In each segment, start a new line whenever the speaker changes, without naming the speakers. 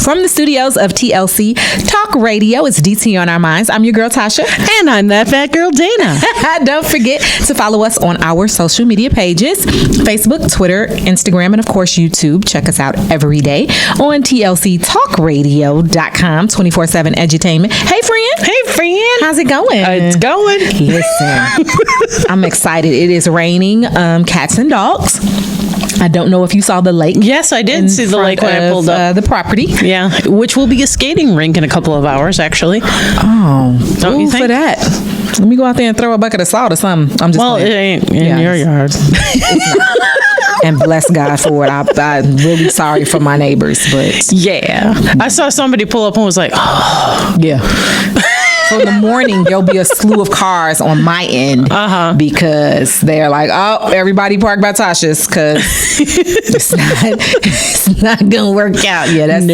From the studios of TLC Talk Radio, it's DT on our minds. I'm your girl, Tasha.
And I'm that fat girl, Dana.
Don't forget to follow us on our social media pages, Facebook, Twitter, Instagram, and of course, YouTube. Check us out every day on TLCTalkRadio.com, 24/7 edutainment. Hey, friend.
Hey, friend.
How's it going?
It's going.
Listen, I'm excited. It is raining cats and dogs. I don't know if you saw the lake.
Yes, I did see the lake when I pulled up.
The property.
Yeah, which will be a skating rink in a couple of hours, actually.
Oh,
don't you think?
For that. Let me go out there and throw a bucket of salt or something. I'm just
it ain't in your yard.
And bless God for it. I'm really sorry for my neighbors, but
yeah, I saw somebody pull up and was like, oh,
yeah. So in the morning, there'll be a slew of cars on my end because they're like, oh, everybody park by Tasha's because it's not gonna work out. Yeah, that's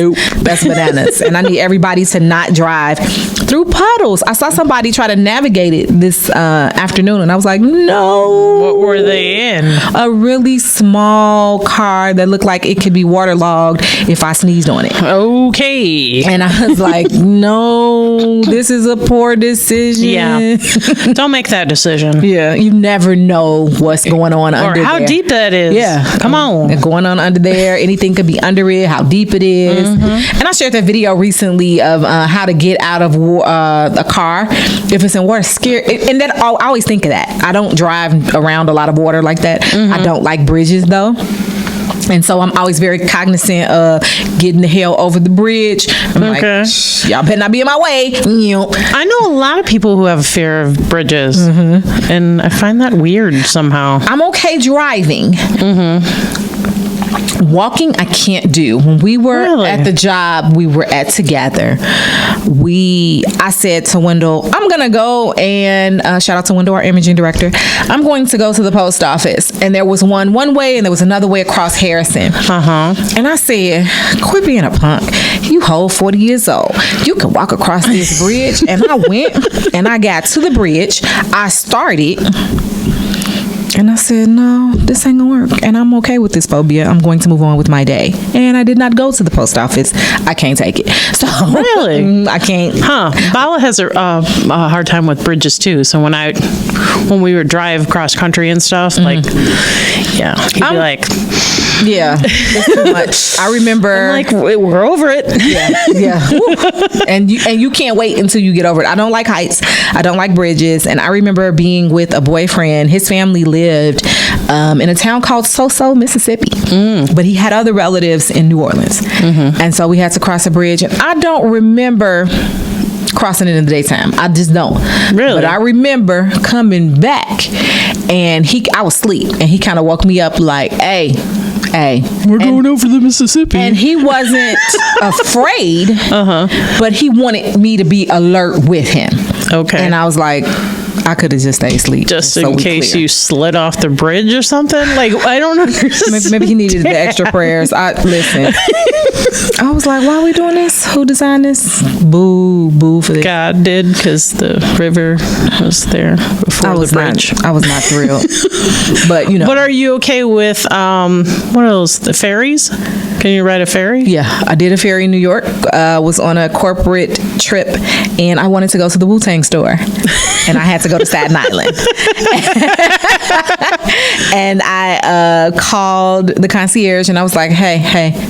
bananas. And I need everybody to not drive through puddles. I saw somebody try to navigate it this afternoon, and I was like, no.
What were they in?
A really small car that looked like it could be waterlogged if I sneezed on it.
Okay.
And I was like, no, this is a poor decision.
Yeah. Don't make that decision.
Yeah. You never know what's going on under there.
Or how deep that is.
Yeah.
Come on.
Going on under there. Anything could be under it, how deep it is. And I shared that video recently of how to get out of a car if it's in water. And that I always think of that. I don't drive around a lot of water like that. I don't like bridges though. And so I'm always very cognizant of getting the hell over the bridge. I'm like, y'all better not be in my way.
I know a lot of people who have a fear of bridges. And I find that weird somehow.
I'm okay driving. Walking, I can't do. When we were at the job we were at together, I said to Wendell, I'm going to go and shout out to Wendell, our imaging director. I'm going to go to the post office. And there was one way and there was another way across Harrison. And I said, quit being a punk. You whole 40 years old. You can walk across this bridge. And I went and I got to the bridge. I started. And I said, no, this ain't gonna work. And I'm okay with this phobia. I'm going to move on with my day. And I did not go to the post office. I can't take it. So
really?
I can't.
Bala has a hard time with bridges too. So when we would drive cross country and stuff, like, yeah, he'd be like,
yeah, it's too much. I remember,
I'm like, we're over it.
Yeah. And you can't wait until you get over it. I don't like heights. I don't like bridges. And I remember being with a boyfriend. His family lived in a town called Soso, Mississippi. But he had other relatives in New Orleans. And so we had to cross a bridge. And I don't remember crossing it in the daytime. I just don't.
Really?
But I remember coming back and I was asleep and he kind of woke me up like, hey,
we're going over the Mississippi.
And he wasn't afraid, but he wanted me to be alert with him. Okay. And I was like, I could have just stayed asleep.
Just in case you slid off the bridge or something? Like, I don't understand.
Maybe he needed the extra prayers. Listen. I was like, why are we doing this? Who designed this? Boo for this.
God did, because the river was there before the bridge.
I was not thrilled. But,
But are you okay with, what else, the ferries? Can you ride a ferry?
Yeah, I did a ferry in New York. Was on a corporate trip, and I wanted to go to the Wu-Tang store. And I had to go to Staten Island. And I called the concierge, and I was like, hey,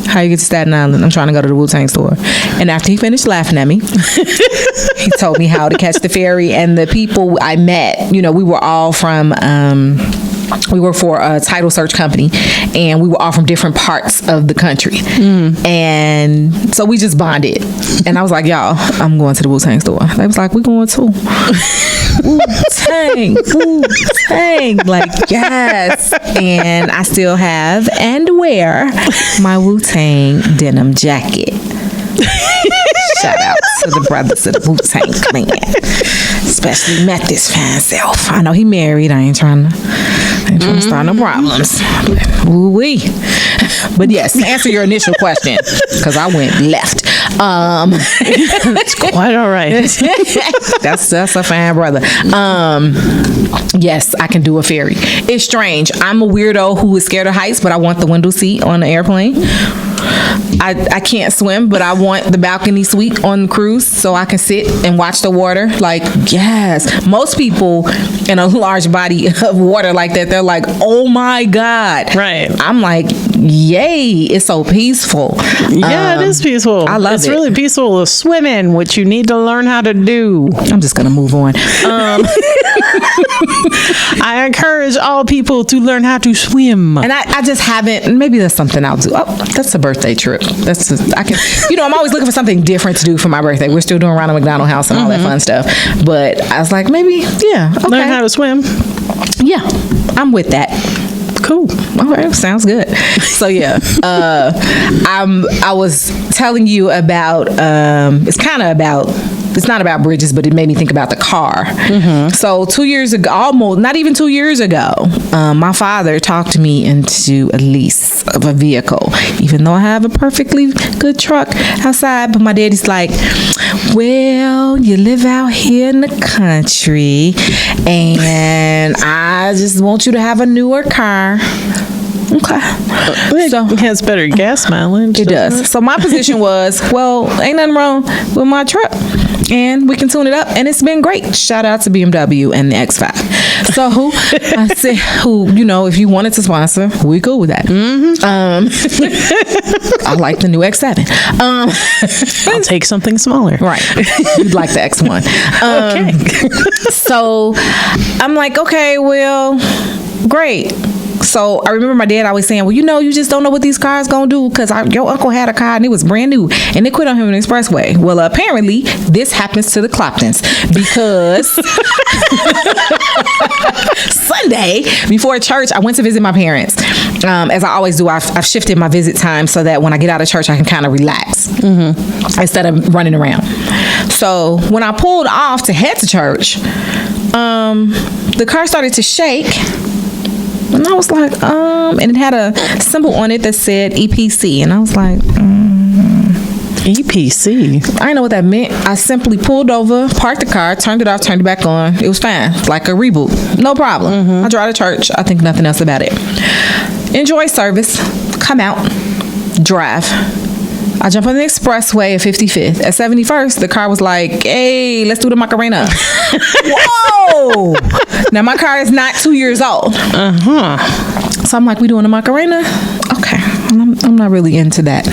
how you get to Staten Island? I'm trying to go to the Wu-Tang store. And after he finished laughing at me, he told me how to catch the ferry. And the people I met, we were all from... we worked for a title search company, and we were all from different parts of the country. And so we just bonded. And I was like, y'all, I'm going to the Wu-Tang store. They was like, we going too. Wu-Tang. Like, yes. And I still have and wear my Wu-Tang denim jacket. Shout out to the brothers of the Wu-Tang Clan. Especially met this fine self. I know he married. I ain't trying to start no problems. Ooh-wee. But yes, to answer your initial question, because I went left.
It's quite all right.
That's a fine brother. Yes, I can do a ferry. It's strange. I'm a weirdo who is scared of heights, but I want the window seat on the airplane. I can't swim, but I want the balcony suite on the cruise so I can sit and watch the water. Like, yes. Most people in a large body of water like that, they're like, oh my God.
Right.
I'm like, yay, it's so peaceful.
Yeah, it is peaceful.
I love it.
It's really peaceful to swim in, which you need to learn how to do.
I'm just going to move on.
I encourage all people to learn how to swim.
And I just haven't. Maybe that's something I'll do. Oh, that's a birthday trip. I'm always looking for something different to do for my birthday. We're still doing Ronald McDonald House and all that fun stuff. But I was like, maybe, yeah, okay.
Learn how to swim.
Yeah, I'm with that.
Cool.
All right, sounds good. So yeah, I was telling you about. It's not about bridges, but it made me think about the car. So 2 years ago, almost not even 2 years ago, my father talked me into a lease of a vehicle, even though I have a perfectly good truck outside. But my daddy's like, well, you live out here in the country, and I just want you to have a newer car. Okay.
So it has better gas mileage.
It does. So my position was, well, ain't nothing wrong with my truck, and we can tune it up, and it's been great. Shout out to BMW and the X5. So I said, if you wanted to sponsor, we cool with that. I like the new X7.
I'll take something smaller.
Right. You'd like the X1.
Okay.
So I'm like, okay, well, great. So I remember my dad always saying, well, you just don't know what these cars gonna do, because your uncle had a car and it was brand new and they quit on him on the expressway. Well, apparently this happens to the Cloptons, because Sunday before church, I went to visit my parents. As I always do, I've shifted my visit time so that when I get out of church, I can kind of relax instead of running around. So when I pulled off to head to church, the car started to shake. And I was like, and it had a symbol on it that said EPC. And I was like,
EPC?
I didn't know what that meant. I simply pulled over, parked the car, turned it off, turned it back on. It was fine, like a reboot. No problem. I drive to church. I think nothing else about it. Enjoy service. Come out. Drive. I jump on the expressway at 55th. At 71st, the car was like, hey, let's do the Macarena. Whoa! Now, my car is not 2 years old. So I'm like, we doing the Macarena? Okay. I'm not really into that.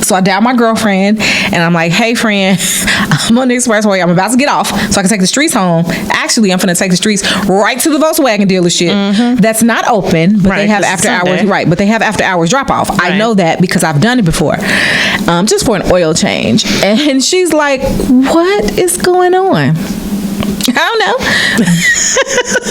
So I dial my girlfriend, and I'm like, hey, friend, I'm on the expressway. I'm about to get off so I can take the streets home. Actually, I'm going to take the streets right to the Volkswagen dealership. That's not open, but they have after hours. Right, but they have after hours drop off. Right. I know that because I've done it before, just for an oil change. And she's like, what is going on? I don't know.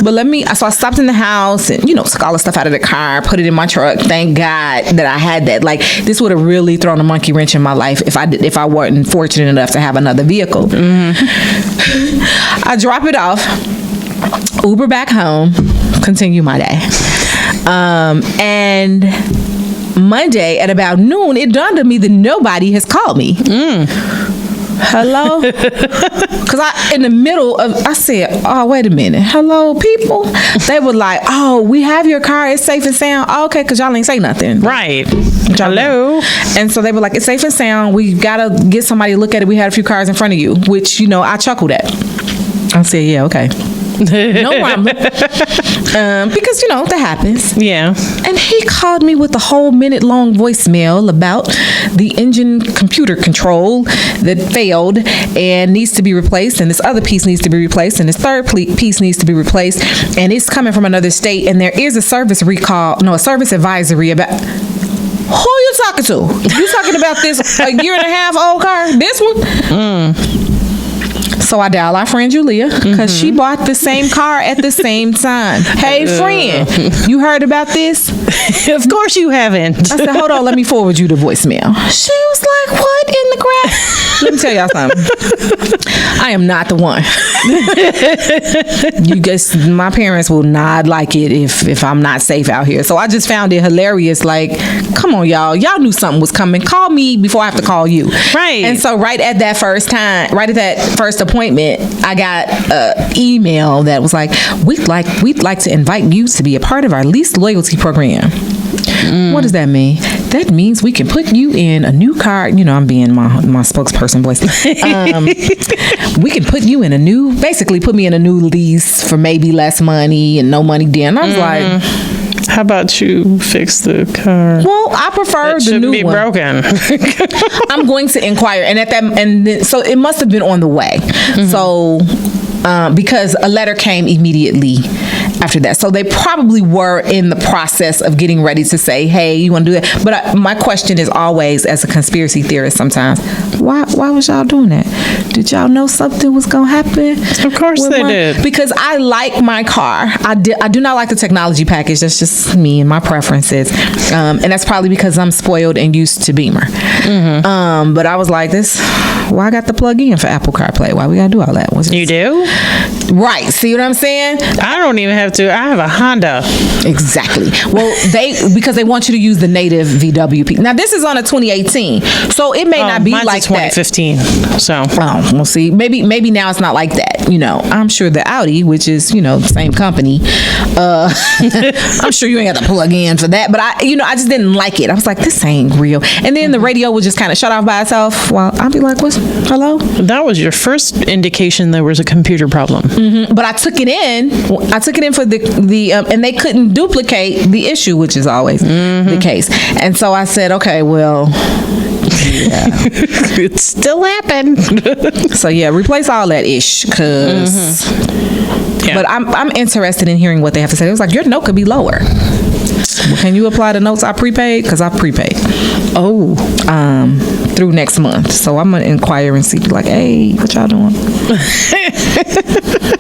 But so I stopped in the house and, took all the stuff out of the car, put it in my truck. Thank God that I had that. Like, this would have really thrown a monkey wrench in my life if I weren't fortunate enough to have another vehicle. I drop it off, Uber back home, continue my day. And Monday at about noon, it dawned on me that nobody has called me. Hello? Because in the middle of, I said, oh, wait a minute. Hello, people? They were like, oh, we have your car. It's safe and sound. Oh, okay, because y'all ain't say nothing.
Right. Hello?
And so they were like, it's safe and sound. We got to get somebody to look at it. We had a few cars in front of you, which, I chuckled at. I said, yeah, okay. No problem. Because, that happens.
Yeah.
And he called me with a whole minute-long voicemail about the engine computer control that failed and needs to be replaced, and this other piece needs to be replaced, and this third piece needs to be replaced, and it's coming from another state, and there is a service advisory about... Who are you talking to? You talking about this a year and a half old car? This one? So I dial our friend Julia, because she bought the same car at the same time. Hey, friend, you heard about this?
Of course you haven't.
I said, hold on, let me forward you the voicemail. She was like, what in the crap? Let me tell y'all something. I am not the one. You guys, my parents will not like it if I'm not safe out here. So I just found it hilarious. Like, come on, y'all knew something was coming. Call me before I have to call you.
Right.
And so right at that first appointment, I got an email that was like, we'd like to invite you to be a part of our lease loyalty program. What does that mean? That means we can put you in a new car. You know, I'm being my spokesperson voice. We can put you in basically put me in a new lease for maybe less money and no money down. I was like,
how about you fix the car?
well, I prefer the new one.
Broken.
I'm going to inquire, so it must have been on the way. So because a letter came immediately after that, so they probably were in the process of getting ready to say, hey, you want to do that? But my question is always, as a conspiracy theorist sometimes, why was y'all doing that? Did y'all know something was gonna happen?
Of course they did.
Because I like my car. I do not like the technology package. That's just me and my preferences, and that's probably because I'm spoiled and used to Beamer. But I was like, why I got the plug in for Apple CarPlay? Why we gotta do all that?
You do?
Right. See what I'm saying?
I don't even have to. I have a Honda.
Exactly. Well, because they want you to use the native VWP. Now this is on a 2018, so it may not be
mine's
like
a 2015.
that.
So
we'll see. Maybe now it's not like that. You know, I'm sure the Audi, which is the same company, I'm sure you ain't got to plug in for that. But I just didn't like it. I was like, this ain't real. And then the radio would just kind of shut off by itself. Well, I'd be like, hello?
That was your first indication there was a computer problem.
But I took it in. For the and they couldn't duplicate the issue, which is always the case. And so I said, okay, well, yeah,
it still happened.
So yeah, replace all that ish, cause. Yeah. But I'm interested in hearing what they have to say. It was like, your note could be lower. Well, can you apply the notes I prepaid? Because I prepaid. Through next month. So I'm going to inquire and see, like, hey, what y'all doing?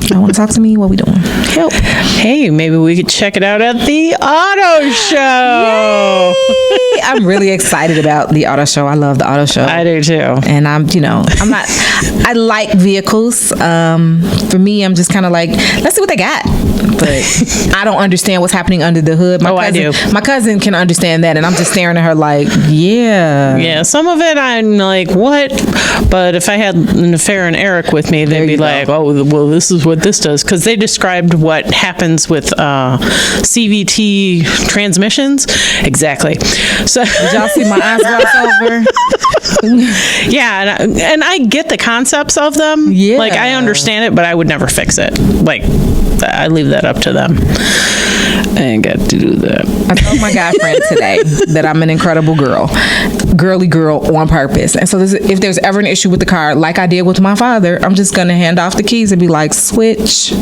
Y'all want to talk to me? What we doing? Help.
Hey, maybe we could check it out at the auto show.
Yay! I'm really excited about the auto show. I love the auto show.
I do too.
And I like vehicles. For me, I'm just kind of like, let's see what they got. But I don't understand what's happening under the hood.
I do.
My cousin can understand that, and I'm just staring at her like, yeah.
Yeah, some of it I'm like, what? But if I had an affair and Eric with me, they'd be like, oh, well, this is what this does. Because they described what happens with CVT transmissions. Exactly. So
did y'all see my eyes gloss over?
Yeah, and I get the concepts of them. Yeah. Like, I understand it, but I would never fix it. Like, I leave that up to them. I ain't got to do that.
I told my guy friend today that I'm an incredible girly girl on purpose. And so if there's ever an issue with the car, like I did with my father, I'm just going to hand off the keys and be like, switch.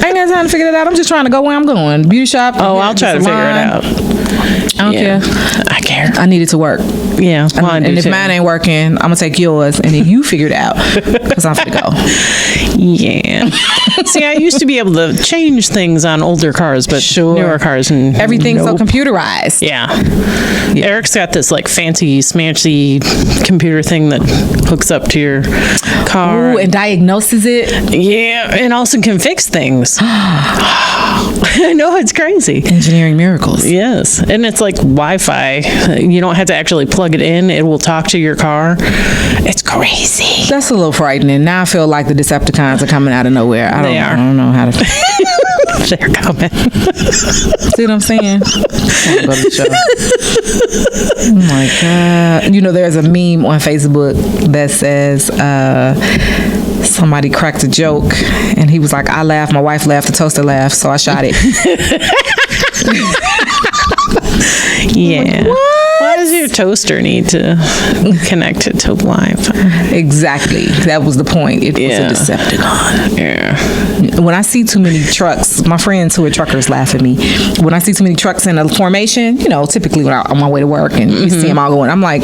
I ain't got time to figure it out. I'm just trying to go where I'm going. Beauty shop.
I'll try to figure it out.
I don't care.
I care.
I need it to work.
Yeah. Well,
and if mine ain't working, I'm going to take yours and then you figure it out because I'm going to go.
Yeah. See, I used to be able to change things on older cars, but newer cars and
everything's so computerized.
Yeah. Eric's got this like fancy smancy computer thing that hooks up to your car.
Ooh, and diagnoses it.
Yeah, and also can fix things. I know, it's crazy.
Engineering miracles.
Yes, and it's like Wi-Fi. You don't have to actually plug it in. It will talk to your car. It's crazy.
That's a little frightening. Now I feel like the Decepticons are coming out of nowhere. I don't know how to.
They're coming.
See what I'm saying? Go to the show. Oh my God. There's a meme on Facebook that says somebody cracked a joke and he was like, I laughed, my wife laughed, the toaster laughed, so I shot it.
Yeah. Like, why does your toaster need to connect it to Wi-Fi?
Exactly. That was the point. It was a Decepticon.
Yeah.
When I see too many trucks, my friends who are truckers laugh at me. When I see too many trucks in a formation, typically when I'm on my way to work and you see them all going, I'm like,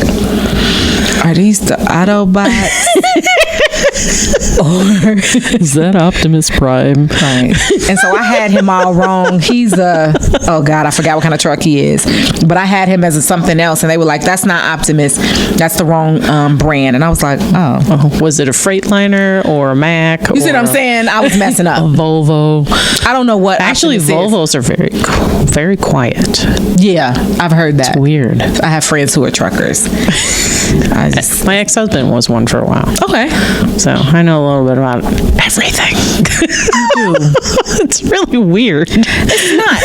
are these the Autobots? or
is that Optimus Prime?
Right. And so I had him all wrong. He's oh God, I forgot what kind of truck he is. But I had him as something else, and they were like, that's not Optimus. That's the wrong brand. And I was like, oh.
Was it a Freightliner or a Mac?
You see what I'm saying? I was messing up.
A Volvo.
I don't know what.
Actually, Volvos are very, very quiet.
Yeah, I've heard that.
It's weird.
I have friends who are truckers.
My ex-husband was one for a while.
Okay.
So I know a little bit about everything. It's really weird.
It's not.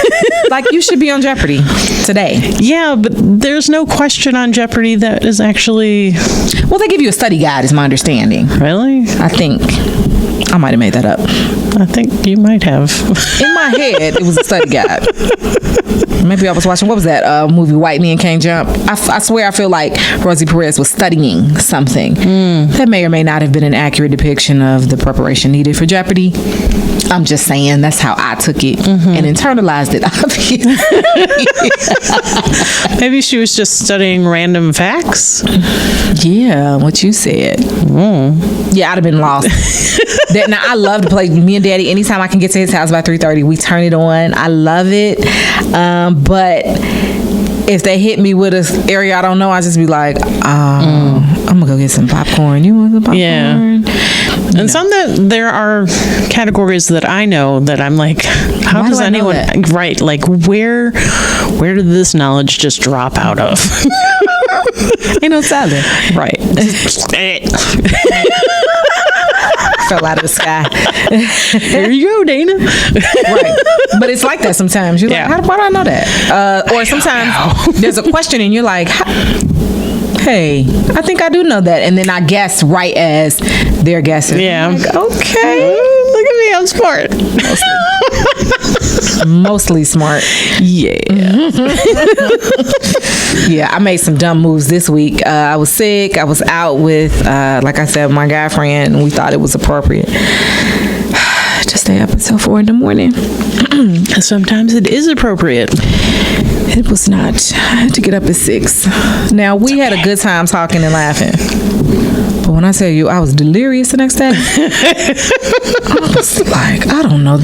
Like, you should be on Jeopardy today.
Yeah, but there's no question on Jeopardy that is actually...
Well, they give you a study guide, is my understanding.
Really?
I think. I might have made that up.
I think you might have.
In my head, it was a study guide. Maybe I was watching, what was that movie, White Men Can't Jump? I swear I feel like Rosie Perez was studying something. That may or may not have been an accurate depiction of the preparation needed for Jeopardy. I'm just saying that's how I took it and internalized it, obviously.
Maybe she was just studying random facts?
Yeah, what you said. Yeah, I'd have been lost. Now, I love to play. Me and Daddy, anytime I can get to his house by 3:30, we turn it on. I love it. But if they hit me with an area I don't know, I just be like, I'm going to go get some popcorn. You want some popcorn?
Yeah. And some that there are categories that I know that I'm like, how does anyone, right? Like, where did this knowledge just drop out of?
Ain't no telling.
Right.
Fell out of the sky.
There you go, Dana.
Right. But it's like that sometimes. You're like, why do I know that? Or sometimes there's a question and you're like, hey, I think I do know that. And then I guess right as they're guessing.
Yeah.
I'm like, okay.
Look at me, I'm smart.
Mostly smart.
Yeah.
Yeah, I made some dumb moves this week. I was sick. I was out with, like I said, my guy friend, and we thought it was appropriate to stay up until 4 a.m.
Sometimes it is appropriate.
It was not. I had to get up at 6. Now, we had a good time talking and laughing. But when I tell you I was delirious the next day, I was like, I don't know.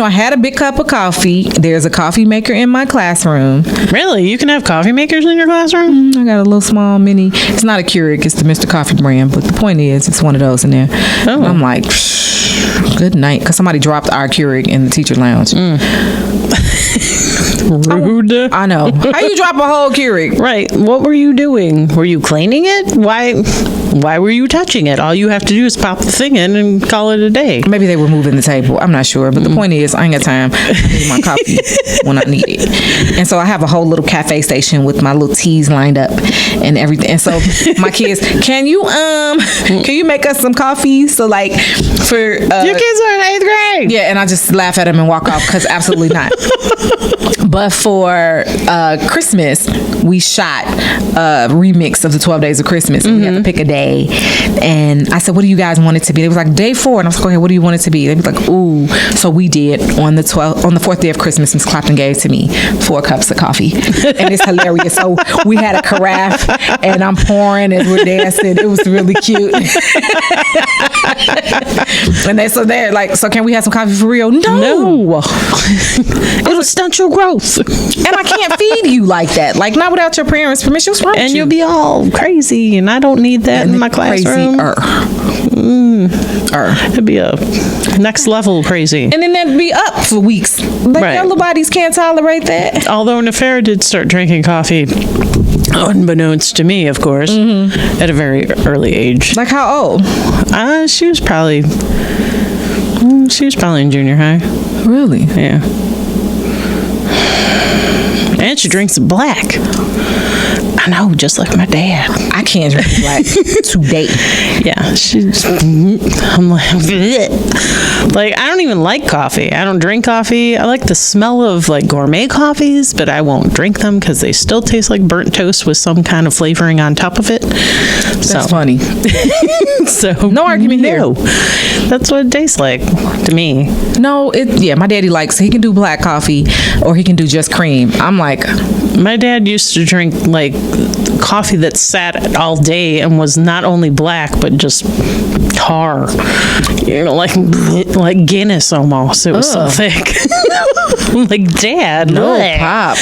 I had a big cup of coffee. There's a coffee maker in my classroom.
Really? You can have coffee makers in your classroom?
I got a little small mini. It's not a Keurig. It's the Mr. Coffee brand. But the point is, it's one of those in there. Oh. And I'm like, good night. Because somebody dropped our Keurig in the teacher lounge.
Rude.
I know. How you drop a whole Keurig?
Right. What were you doing? Were you cleaning it? Why were you touching it? All you have to do is pop the thing in and call it a day.
Maybe they were moving the table. I'm not sure. But the point is, I ain't got time. I need my coffee when I need it. And so I have a whole little cafe station with my little teas lined up and everything. And so my kids, can you make us some coffee? So like for your kids
are in 8th grade.
Yeah, and I just laugh at them and walk off because absolutely not. But for Christmas, we shot a remix of the 12 Days of Christmas. And we had to pick a day. And I said, what do you guys want it to be? They was like, day 4. And I was like, okay, what do you want it to be? They was like, ooh. So we did on the 4th day of Christmas, Miss Clapton gave to me 4 cups of coffee. And it's hilarious. So we had a carafe and I'm pouring and we're dancing. It was really cute. And they're like, so can we have some coffee for real? No.
It'll stunt your growth.
And I can't feed you like that. Like, not without your parents' permission. What's wrong with you?
And you'll be all crazy, and I don't need that in my classroom. It'd be a next level crazy.
And then that'd be up for weeks. Like, your little bodies can't tolerate that.
Although Nefera did start drinking coffee, unbeknownst to me, of course, at a very early age.
Like, how old?
She was probably in junior high.
Really?
Yeah. And she drinks black. I know, just like my dad.
I can't drink black today.
Yeah, I'm like, bleh. Like, I don't even like coffee. I don't drink coffee. I like the smell of like gourmet coffees, but I won't drink them because they still taste like burnt toast with some kind of flavoring on top of it.
That's funny.
So
no argument there.
That's what it tastes like to me.
No, my daddy likes, he can do black coffee or he can do just cream. I'm like,
My dad used to drink like coffee that sat all day and was not only black but just tar. You know, like Guinness almost. It was so thick. I'm like, Dad,
No,
bleh.
Pop.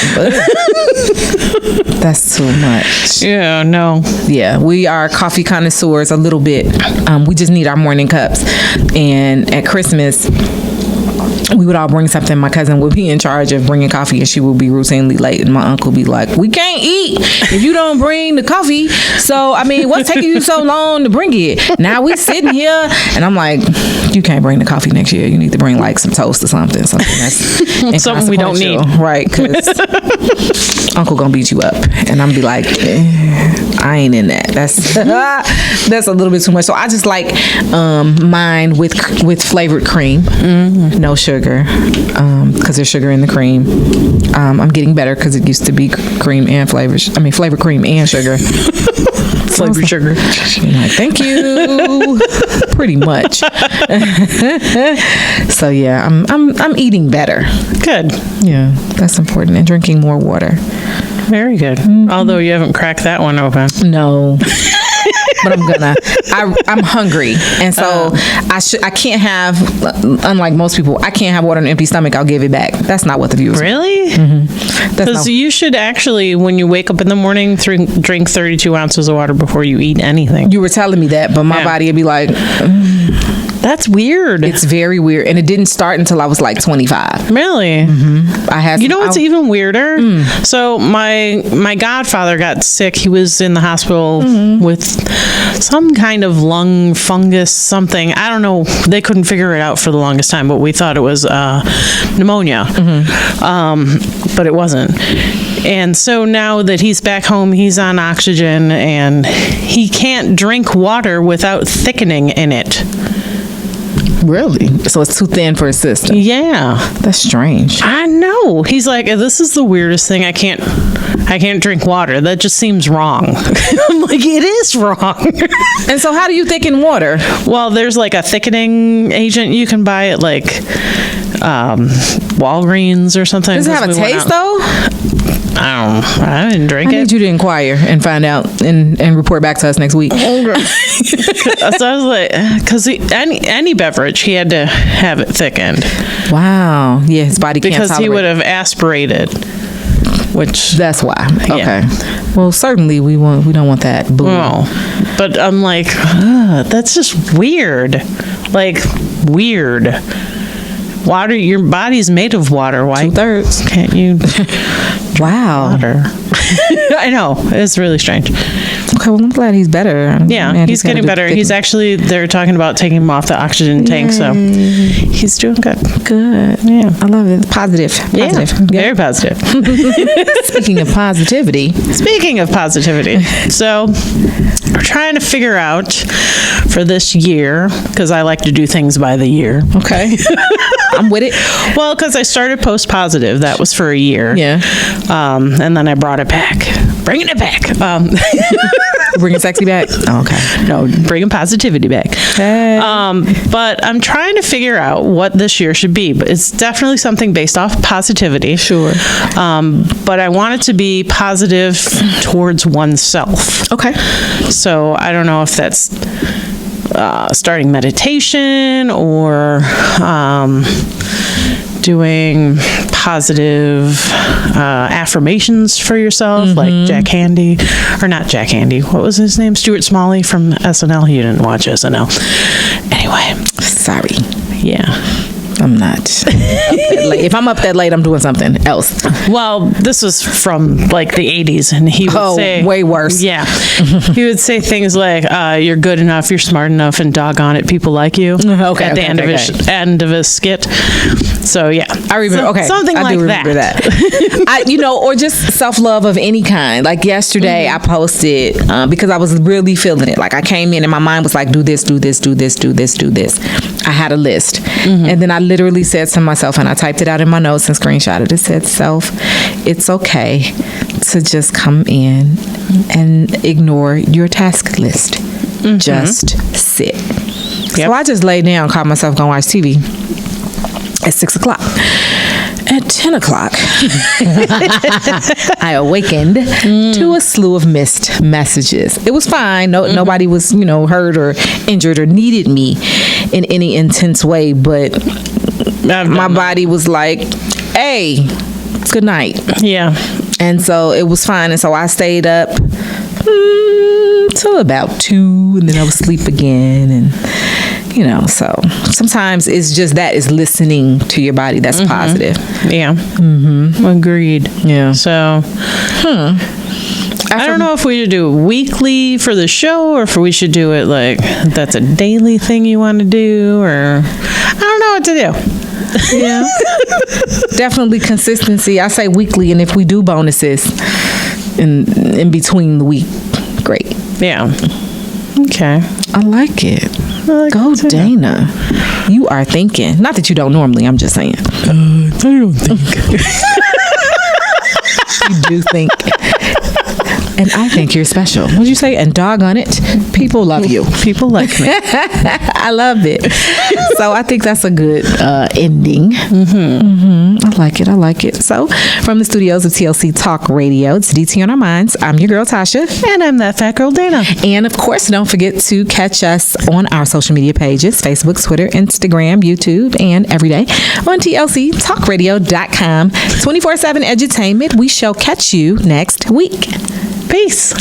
That's too much.
Yeah, no.
Yeah, we are coffee connoisseurs a little bit. We just need our morning cups. And at Christmas, we would all bring something. My cousin would be in charge of bringing coffee, and she would be routinely late. And my uncle would be like, "We can't eat if you don't bring the coffee. So, I mean, what's taking you so long to bring it? Now we sitting here." And I'm like, "You can't bring the coffee next year. You need to bring like some toast or something that's
Something we don't need."
Right, because Uncle gonna beat you up. And I'm be like, I ain't in that. That's a little bit too much. So I just like mine with flavored cream. Mm-hmm. No sugar, because there's sugar in the cream. I'm getting better because it used to be cream and flavored cream and sugar.
Flavored sugar.
Like, thank you. Pretty much. So yeah, I'm eating better.
Good.
Yeah, that's important. And drinking more water.
Very good. Mm-hmm. Although you haven't cracked that one open.
No. But I'm gonna. I'm hungry, and so I can't have. Unlike most people, I can't have water on an empty stomach. I'll give it back. That's not what the viewers.
Really? Because you should actually, when you wake up in the morning, drink 32 ounces of water before you eat anything.
You were telling me that, but my body would be like.
That's weird.
It's very weird, and it didn't start until I was like 25.
Really?
Mm-hmm. I had.
You know what's even weirder? So my godfather got sick. He was in the hospital with some kind of lung fungus, something. I don't know. They couldn't figure it out for the longest time, but we thought it was pneumonia. But it wasn't. And so now that he's back home, he's on oxygen, and he can't drink water without thickening in it.
Really? So it's too thin for his system.
Yeah.
That's strange.
I know. He's like, this is the weirdest thing. I can't drink water. That just seems wrong. I'm like, it is wrong.
And so how do you thicken water?
Well, there's like a thickening agent you can buy at like Walgreens or something.
Does it have a taste though?
I didn't drink it.
I need you to inquire and find out and report back to us next week.
So I was like, because any beverage, he had to have it thickened.
Wow. Yeah, his body can't tolerate.
Because he would have aspirated, which...
That's why. Okay.
Yeah.
Well, certainly we don't want that. Boo.
Well, but I'm like, that's just weird. Like, weird. Water, your body's made of water. Why
2/3
can't you?
Wow.
Water. I know. It's really strange.
Okay, well, I'm glad he's better.
Yeah,
Man,
he's getting better. He's actually, they're talking about taking him off the oxygen tank, so he's doing good.
Good.
Yeah.
I love it. Positive.
Yeah, very positive.
Speaking of positivity.
So we're trying to figure out for this year, because I like to do things by the year.
Okay. I'm with it.
Well, because I started Post Positive. That was for a year.
Yeah.
And then I brought it back. Bringing it back.
Bringing sexy back? Oh, okay.
No, bringing positivity back.
Hey.
But I'm trying to figure out what this year should be. But it's definitely something based off positivity.
Sure.
But I want it to be positive towards oneself.
Okay.
So I don't know if that's starting meditation or doing positive affirmations for yourself, like Jack Handy, or not Jack Handy. What was his name? Stuart Smalley from SNL. You didn't watch SNL. Anyway.
Sorry.
Yeah.
I'm not up that late. If I'm up that late, I'm doing something else.
Well, this was from like the 80s, and he would say...
way worse.
Yeah. He would say things like, you're good enough, you're smart enough, and doggone it, people like you.
Okay.
At the end of his skit. So, yeah.
I remember,
Something
I
like
do remember that. Or just self-love of any kind. Like yesterday, I posted, because I was really feeling it. Like I came in and my mind was like, do this, do this, do this, do this, do this. I had a list. And then I literally said to myself, and I typed it out in my notes and screenshotted it, said, "Self, it's okay to just come in and ignore your task list. Just sit." Yep. So I just laid down, caught myself going watch TV at 6:00. At 10 o'clock, I awakened to a slew of missed messages. It was fine. Nobody was, hurt or injured or needed me in any intense way. But my body was like, hey, good night.
Yeah.
And so it was fine. And so I stayed up till about 2, and then I would sleep again. And so sometimes it's just that is listening to your body. That's positive.
Yeah. Agreed.
Yeah.
So, I don't know if we should do it weekly for the show, or if we should do it like that's a daily thing you want to do, or I don't know what to do.
Yeah. Definitely consistency. I say weekly, and if we do bonuses in between the week, great.
Yeah. Okay.
I like it. Go, Dana. You are thinking. Not that you don't normally. I'm just saying.
I don't think.
You do think. And I think you're special. What'd you say? And doggone it, people love you.
People like me.
I love it. So I think that's a good ending. I like it. So from the studios of TLC Talk Radio, it's DT on Our Minds. I'm your girl, Tasha.
And I'm that fat girl, Dana.
And of course, don't forget to catch us on our social media pages, Facebook, Twitter, Instagram, YouTube, and every day on TLCTalkRadio.com. 24/7 edutainment. We shall catch you next week.
Peace.